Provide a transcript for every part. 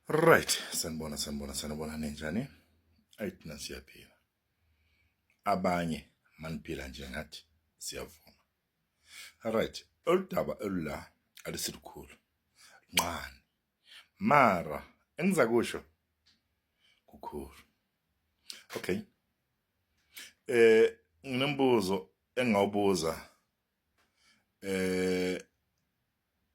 Right, sanibona ninjani? Ayithina siyaphila. Abanye maniphila nje ngathi siyavuma. Right, oludaba olula alisilukhulu. Nqani. Mara engizakusho kukhulu. Okay. Nginembuzo engawubuza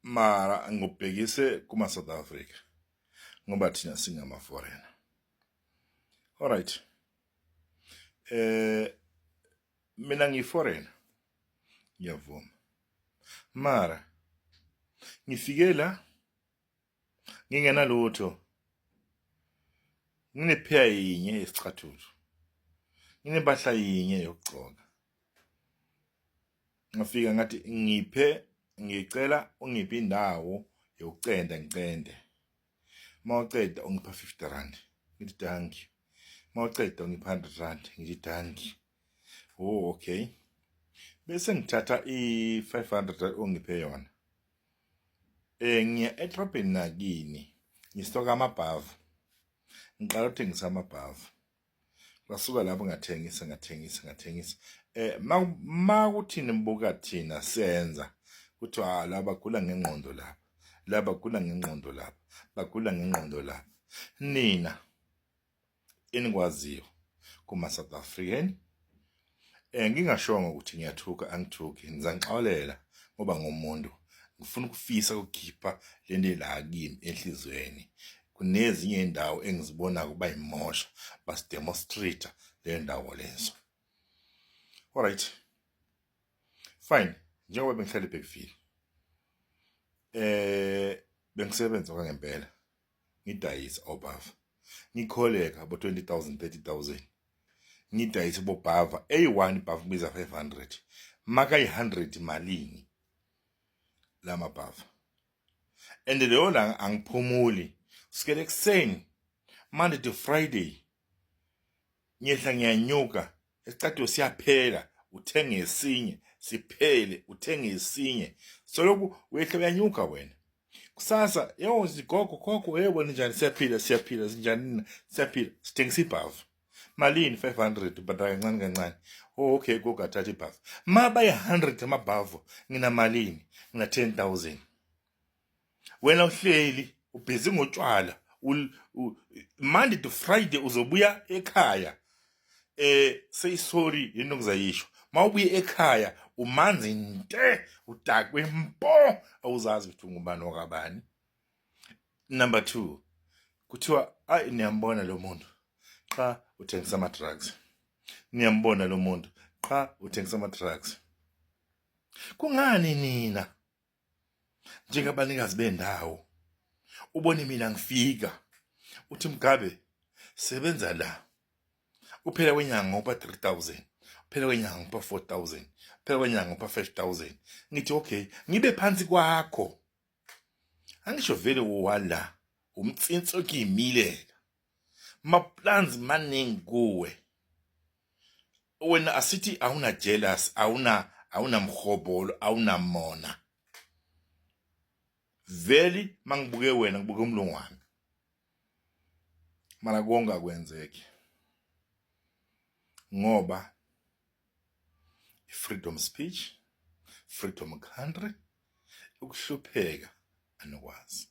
mara ngibhekise kuma South Africa ngoba thina singama foreigner. Alright. Mina ngiforeigner. Ngiyavuma. Mara ngifike la ngingenalutho. Nginepheya yinye yesicathulo. Nginempahla yinye yokugcoka. Ngafika ngathi ngicela ungiphe indawo yokucenda ngicende. Mawuceda ungipha 50 rand. Ngithi thank you. Mawuceda ungipha 100 rand. Ngithi thank you. Oh okay. Bese ngithatha i500 ongiphe yona. Ngiya etrapeni nakini. Ngistoka amabhavu. Ngiqala ukuthengisa amabhavu. Basuka lapho ngathengisa. Makuthi nibuka thina senza kuthiwa laba gula ngengqondo lapha. Laba gula ngengqondo lapha. Bagula ngengqondo lapha. Nina enikwaziyo kuma South African ngingashonga ukuthi ngiyathuka angithuki ngizanixolela ngoba ngomuntu ngifuna ukufisa ukukhipha lento la kimi enhlizweni. Kunezinye indawo engizibona kuba imosha bas demonstrate le ndawo lezo. Alright. Fine. Njengoba bengihlala eBergville. Bengisebenza kwangempela. Ngidayisa obava. Ngikholeka abo 20,000 30,000. Ngidayisa bobava A1 bava biza 500. Maka 100 malini lama bava. And leyo la angiphumuli. Sikele ekseni Monday to Friday. Ngiyehla ngiyanyuka. Esicathulo siyaphela. Uthenge esinye siphele uthenge esinye soloku wehle uyanyuka wena kusasa yebo zigogo yebo njani siyaphila sinjani siyaphila sithengisa ibhavu malini 500 badala kancane oh okay gogathatha ibhavu maba 100 amabhavu ngina malini ngina 10,000 wena uhleli ubhizi ngotshwala Monday to Friday uzobuya ekhaya say sorry into ngizayisho mawubuye ekhaya umanzi nte udakwe mpo awuzazi ukuthi ungubani wakabani. Number 2 kuthiwa niyambona lo muntu cha uthengisa ama drugs. Niyambona lo muntu cha uthengisa ama drugs. Kungani nina njengabanikazi bendawo ubone mina ngifika uthi Mgabe sebenza la uphela kwenyanga ngoba 3,000 phela kwenyanga ngoba 4,000 phela kwenyanga ngoba 5,000 ngithi okay ngibe phansi kwakho angisho vele wala umtsinso kuyimilela ma plans maningi kuwe wena asithi awuna jealous awuna mkhobolo awuna mona veli mangibuke wena ngibuke umlungu wami mara konga kwenzeke ngoba freedom speech, freedom country, ukuhlupheka anokwazi.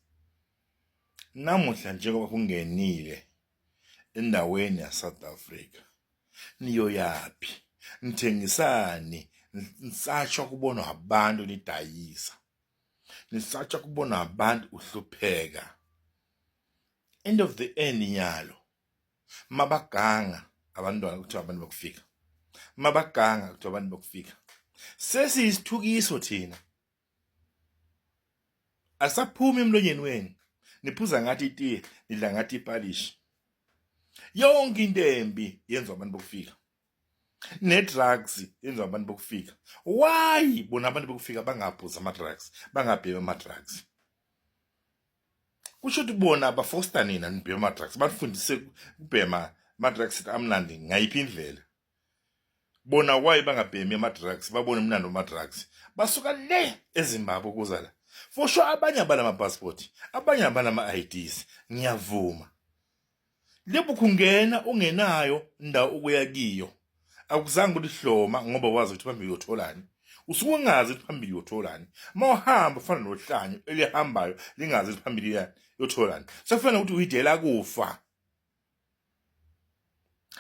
Namuhla njengoba kungenile endaweni ya South Africa. Niyoyapi? Nithengisani? Nisatsha kubona abantu nidayisa. Nisatsha kubona abantu uhlupheka. End of the end nyalo. Mabaganga abantwana ukuthi abantu bakufika. Mabaganga ukuthi abantu bakufika. Sesisithukiso thina. Asaphumi emlonyeni wenu. Niphuza ngathi itiye, nidla ngathi ipalish. Yonke into embi yenziwa abantu bakufika. Ne-drugs yenziwa abantu bakufika. Why bona abantu bakufika bangaphuza ama-drugs, bangabhema ama-drugs? Kusho ukuthi bona abafoster nina nibhema ama-drugs, bafundise ukubhema ama-drugs amnandi ngayiphi indlela. Bona why bangabhemi ama-drugs, babone umnandi wama-drugs. Basuka le eZimbabwe kuza la. For sure abanye abanama passport, abanye abanama IDs, ngiyavuma. Lebu kungena ungenayo indawo ukuya kiyo. Akuzange ulihloma ngoba wazi ukuthi phambili uyotholani. Usuke ungazi ukuthi phambili uyotholani. Mawuhamba ufana nohlanyu elihambayo lingazi ukuthi phambili uyotholani. Sekufanele ukuthi uyidela kufa.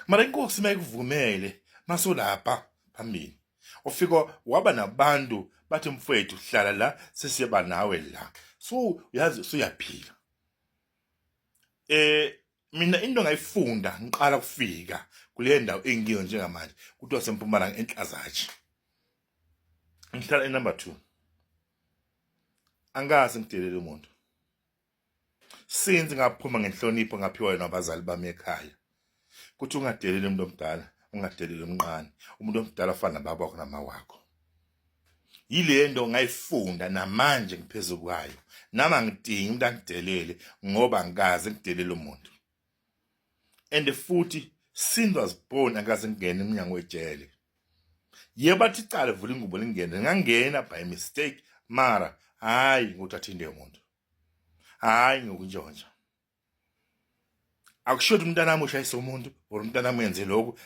Mara inkosi mayikuvumele masolapha phambili. Ufika waba nabantu bathi mfowethu hlala la sesiyaba nawe la. So uyazi suyaphila. Mina into ngayifunda ngiqala kufika kule ndawo engiyo njengamanje kuthiwa seMpumalanga eNhlazatshe. Ngihlala number 2. Angazi ngidelele umuntu. Since ngaphuma ngenhlonipho ngaphiwa nabazali bami ekhaya. Kuthi ungadelele umuntu omdala, ungadelele umncane. Umuntu omdala afana nababa wakho nama wakho. Yile nto ngayifunda namanje ngiphezulu kwayo. Nama ngidinga umuntu angidelele ngoba ngikaze ngidelele umuntu. And futhi since was born angaze ngene eminyango wejele. Yebo bathi icala vula ingubo lingene ngangena by mistake mara hayi nguthatha into yomuntu. Hayi ngokuntshontsha. Akusho ukuthi umntana wami ushayisa umuntu or umntana wami yenze lokho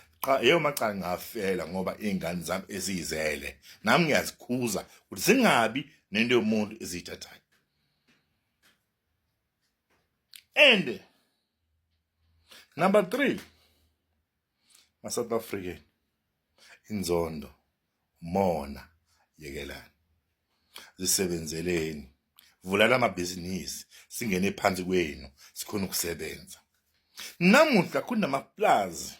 yebo macala ngafela ngoba ingane zami eziyizele. Nami ngiyazikhuza ukuthi singabi nento yomuntu ezithathayo. And number 3, South African, inzondo, mona, yekelani. Zisebenzeleni. Vulala amabhizinisi, singene phansi kwenu, sikhona ukusebenza. Namuhla kunamaplazi.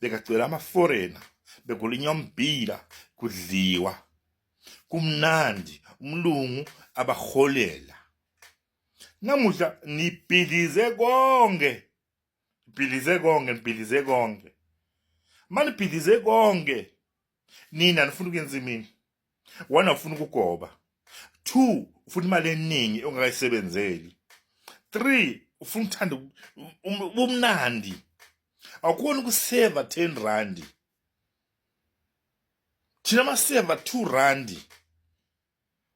Bekagcwele ama-foreigner, bekulinywa umbila, kudliwa. Kumnandi, umlungu abaholela. Namuhla nibhilize konke. Nibhilize konke. Manibhilize konke. Nina nifuna ukwenza imini. 1 ufuna ukugoba. 2 ufuna imali eningi ongakayisebenzeli. 3 ufuna uthanda ubumnandi. Awukhona ukuseva 10 rand. Thina maseva 2 rand.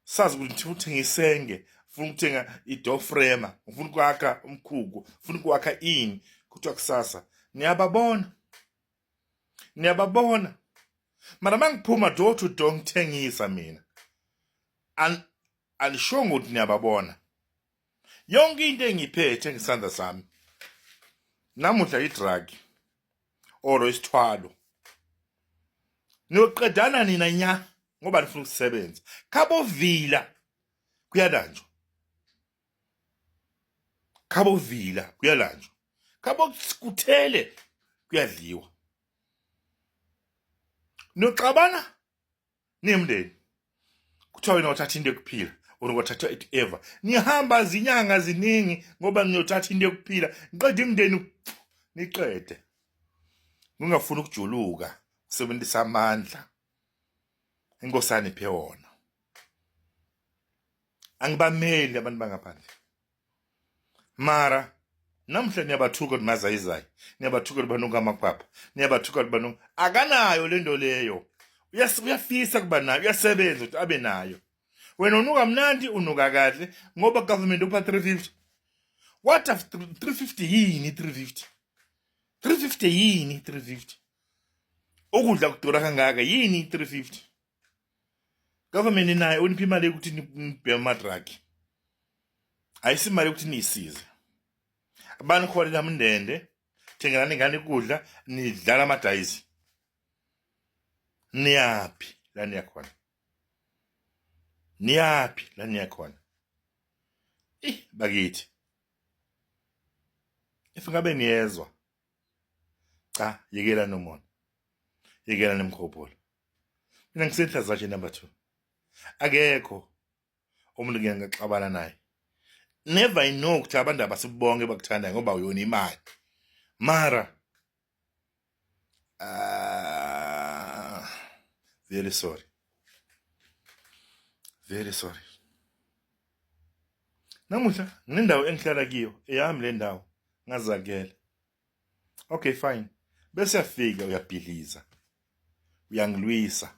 Sazi ukuthi uthenga isenge, ufuna ukuthenga i-door frame, ufuna ukwakha umkhuku, ufuna ukwakha ini, kuthiwa kusasa. Niyababona. Mara mangiphuma door to door ngithengisa mina. Alishongo ukuthi niyababona. Yonke into engiphethe ngesandla sami. Namuhla i-drug or isithwalo. Niyoqedana nina nya ngoba nifuna ukusebenza. Khabovila kuyalanjwa. Khabokuthele kuyadliwa. Noxabana nemndeni. Kuthiwa wena uthatha into yokuphila unokuthatha it ever. Nihamba zinyanga ziningi ngoba niyothatha into yokuphila. Ngiqede imndeni niqede. Ngingafuna ukujuluka, usebenzisa amandla. Inkosana iphe wona. Angibameli abantu bangaphandle. Mara namhla niyabathuka ukuthi mazayizayi, niyabathuka ukuthi banonke amaphapha, niyabathuka ukuthi banonke akanayo lento leyo. Uyafisa kuba nayo, uyasebenza ukuthi abe nayo. Wena unuka mnandi, unuka kahle ngoba government upha 350. What of 350 yini 350? 350 yini 350? Ukudla kudura kangaka yini 350? Government nayo unipha imali ukuthi nibheke ama-drug. Ayisimali ukuthi niyisize. Abantu kholela mndende, thengelani ingane ukudla, nidlala amadayizi. Niyapi la niyakhona? Bakithi. Ngabe niyezwa. Cha, yekela nomona. Yekela nemkhophola. Mina ngiseNhlazatshe number 2. Akekho umuntu ngiyaxabana naye. Never know ukuthi abantu abasibonke bakuthanda ngoba uyona imali. Mara very sorry. Namuhla nendawo engihlala kiyo eyami le ndawo ngazakela. Okay fine. Bese yafika uyabhiliza. Uyangilwisa.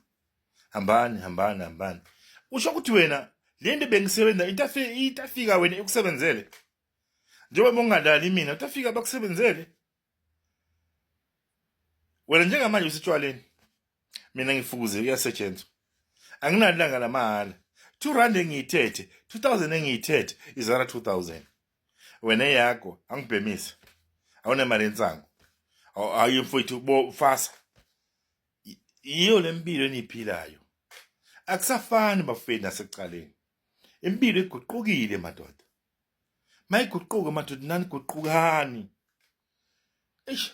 Hambani. Usho ukuthi wena lento bengisebenza itafika wena ikusebenzele njengoba ungadlali mina utafika bakusebenzele wena njengamanje usitshwaleni mina ngifukuze uyasetshenzwa anginalanga lamahala 2 rand engiyithethe 2000 engiyithethe izara 2000 wena yakho angibhemisa awunemali ensango ayi mfowethu bo fasa iyo lempilo eniphilayo akusafani bafeni nasekuqaleni impilo iguqukile madoda mayiguquka madoda nani guqukani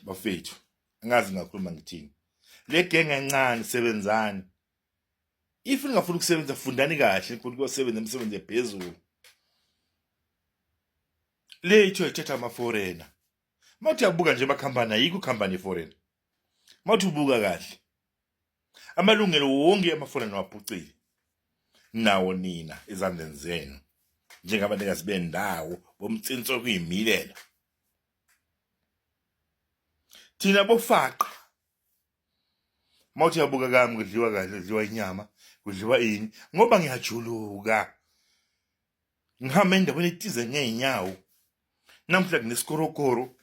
bafethu angazi ngakhuluma ngithini le genge encane sebenzani if ningafuna ukusebenza fundani kahle ukuthi kuyosebenza umsebenzi ephezulu le itho ethetha ama foreigner mawuthi yabuka nje bakhampani ayikho company foreign mawuthi ubuka kahle amalungelo wonke amaforeigner waphucile nawo nina ezandleni zenu njengabanikazi bendawo bomtsinso kuyimilela thina bofaqa mawuthi yabuka kami kudliwa kahle kudliwa inyama kudliwa ini ngoba ngiyajuluka ngihamba endaweni etize ngeenyawo namhla kunesikorokoro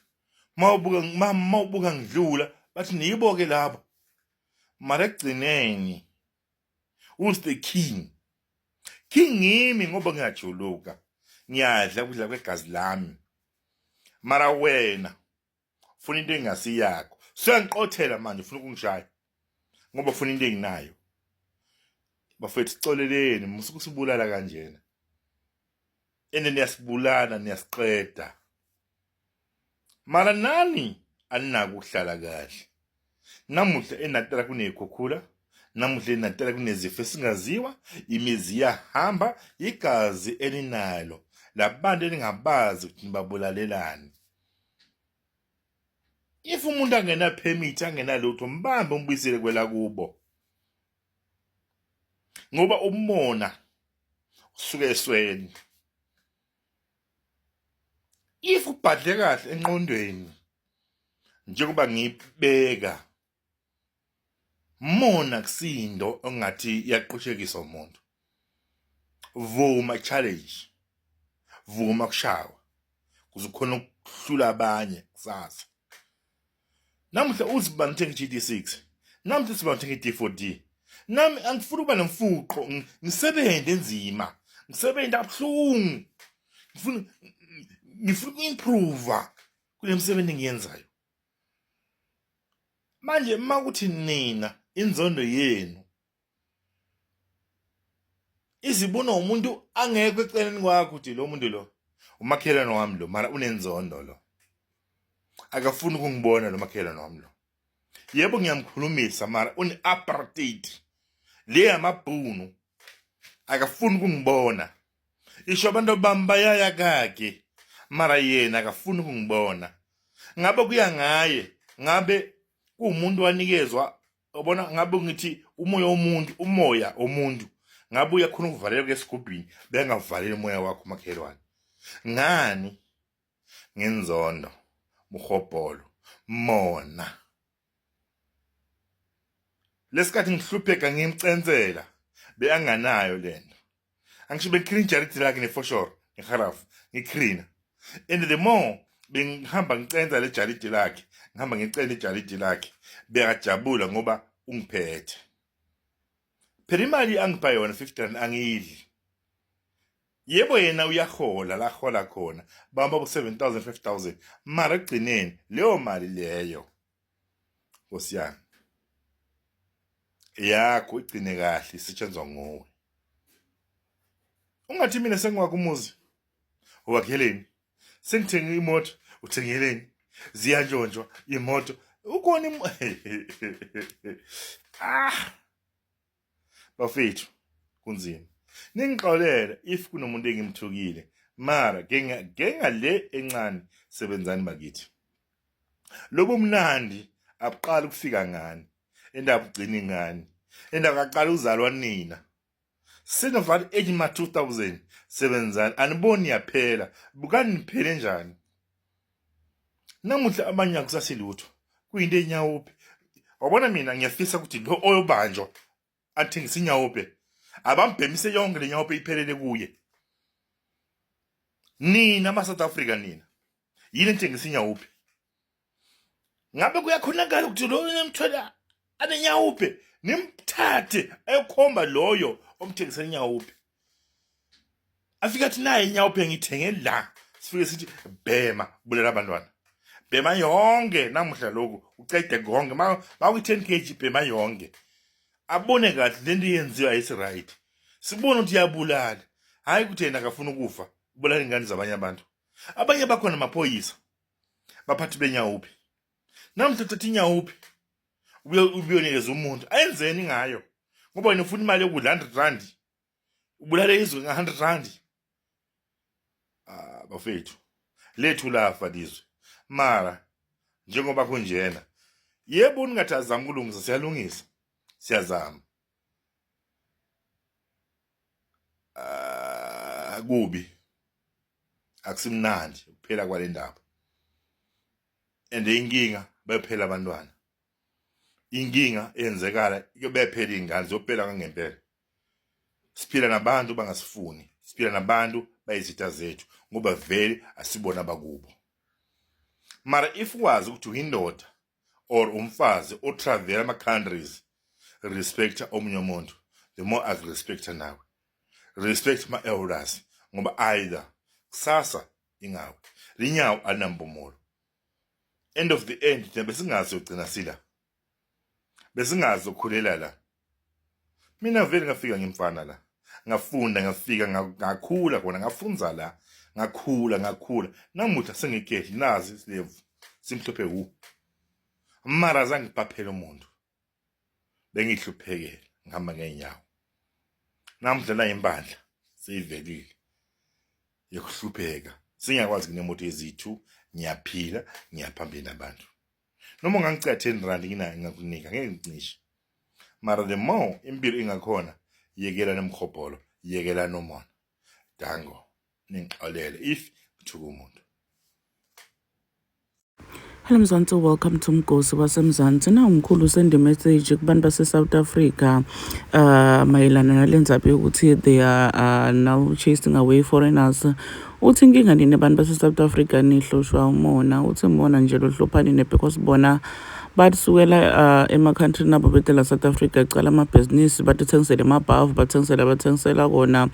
mawubuka ngidlula bathi niyiboke lapha mara ekugcineni who's the king ngimi ngoba ngiyajuluka ngiyadla kudla kwegazi lami mara wena ufuna into engasiyakho seyangiqothela manje ufuna ukungishaya ngoba ufuna into enginayo bafethu sicoleleni musuku sibulala kanjena ene niyasibulala niyasiqeda mara nani aninako ukuhlala kahle namuhla eNatala kunezikhukhula namuhla eNatala kunezifo esingaziwa imizi yahamba igazi elinalo labantu elingabazi ukuthi nibabulalelani if umuntu angena permit angenalutho mbambe umbuyisele kwela kubo ngoba umona usuke esweni if ubhadle kahle enqondweni njengoba ngibeka mona kusindo ongathi yaqhushekisa umuntu vuma challenge vuma kushawa kuzokhona ukuhlula abanye kusasa namuhla uzibani thenga GD6 namuhla sibani thenga D4D nami angifuni ukuba nemfuqo ngisebenze enzima ngisebenza kabuhlungu ngifuna ukuimprove kule msebenzi engiyenzayo manje makuthi nina inzondo yenu izibona umuntu angekho eceleni kwakho uthi lo muntu lo umakhelwane wami lo mara unenzondo lo akafuni ukungibona lo makhelwane wami lo yebo ngiyamkhulumisa mara apartheid le amabhunu akafuni ukungibona isho abantu bambayaya kake mara yena akafuni ukungibona ngabe kuya ngaye ngabe kuumuntu wanikezwa ubona ngabe ngithi umoya omuntu ngabe uyakhona ukuvalela kwesigubhini bengavaleli umoya wakho makhelwane ngani ngenzondo muhobholo mona lesikhathi ngihlupheka ngimcenzela beanganayo lento angishibe clean charity lakhe nefoshoro ngiharafu ngikrina and the more bengihamba ngicenza le charity lakhe ngihamba ngicela ijaridi lakhe bekajabula ngoba ungiphethe phela imali angipha yona 50 rand angidli yebo yena uyahola la hola khona bamba ku 7000 5000 mara egcineni leyo mali leyo nkosiyami yakho igcine kahle isetshenzwa nguwe ungathi mina sengingakumuzi wakheleni sengithenga imoto uthengeleni ziyanjonjwa imoto ukona bafethu kunzima ningixolele if kunomuntu engimthukile mara genga le encane sebenzani bakithi lobo mnandi abuqala ukufika ngani endaba ugcina ngani endaba aqala uzalwa nina sinovali ejima 2000 sebenzani aniboni yaphela bukani niphele njani namuhla abanye akusasilutho kuyinto enyawuphi wabona mina ngiyafisa ukuthi lo oyobanjwa athengisa inyawuphe abambhemise yonke lenyawupe iphelele kuye. Nina ama-South Africa nina yini enithengisa inyawupe? Ngabe kuyakhonakala ukuthi lo nemthola anenyawupe nimthathe ayokhomba loyo omthengisa inyawupe. Afika athi naye inyawupe ngithenge la. Sifike sithi bhema bulela abantwana. Bhema yonke namuhla lokho ucede konke maku 10 kg bhema yonke. Abone kahle lento yenziwa ayisi right. Sibone ukuthi yabulala. Hayi ukuthi yena akafuna ukufa. Ubulala ingane zabanye abantu. Abanye bakhona amaphoyisa. Baphathi benyawupe. Namhla uthatha inyawupe. Ubuyonikeza umuntu. Ayenzeni ngayo? Ngoba wena ufuna imali yokudla 100 rand. Ubulala izwe nga 100 rand. Bafethu. Lethu lafa lizwe. Mara njengoba kunjena. Yebo ningathi azama ukulungisa siyalungisa. Siyazama. Kubi. Akusimnandi ukuphela kwale ndaba. Ende inkinga bephela abantwana. Inkinga eyenzekala bephela ingane zophela kangempela. Siphila nabantu bangasifuni. Siphila nabantu bayizitha zethu ngoba vele asibona abakubo. Mara if wazi ukuthi uyindoda or umfazi o travel ama countries, respect omunye umuntu, the more as respect nawe. Respect my elders ngoba either kusasa ingawe linyawo anambomulo. End of the end besingazi ugcina sila. Besingazi ukukhulela la. Mina vele ngafika ngimfana la. Ngafunda ngafika ngakhula khona ngafunza la. Ngakhula. Namuhla sengikhethi nazi silevu. Simhlophe hu. Mara zange ngiphaphela umuntu. Bengihluphekela ngihamba ngenyawo. Namhla la impandla seyivelile. Yokuhlupheka. Singakwazi kunemoto ezithu, ngiyaphila, ngiyaphambili nabantu. Noma ngangicela 10 rand ngakunika ngeke ngicishe. Mara the more impilo ingakhona, yekela nemkhobholo, yekela nomona. Dango ningixolele if kuthuka umuntu. Hello Mzansi, welcome to Mgosi waseMzansi. Na umkhulu send a message kubantu base South Africa mayelana nalenzaba yokuthi they are now chasing away foreigners. Uthi inkinga nini abantu base South Africa nihloshwa umona, uthi umona nje lo hlophani ne because bona basukela ema-country nabo betela South Africa cala ama-business bathengisele amabhavu bathengisela kona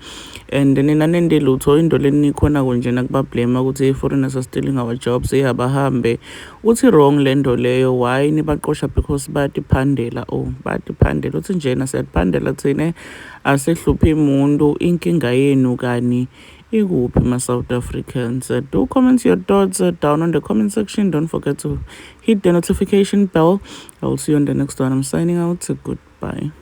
and nina nende lutho into lenikhona kunjena kubablame ukuthi foreigners are stealing our jobs eyabahambe. Uthi wrong lento leyo, why nibaqosha because batiphandela batiphandela uthi njena siyaphandela thine asehluphi umuntu inkinga yenu kani ikuphi ma-South Africans. Do comment your thoughts down on the comment section. Don't forget to hit the notification bell. I will see you on the next one. I'm signing out. Goodbye.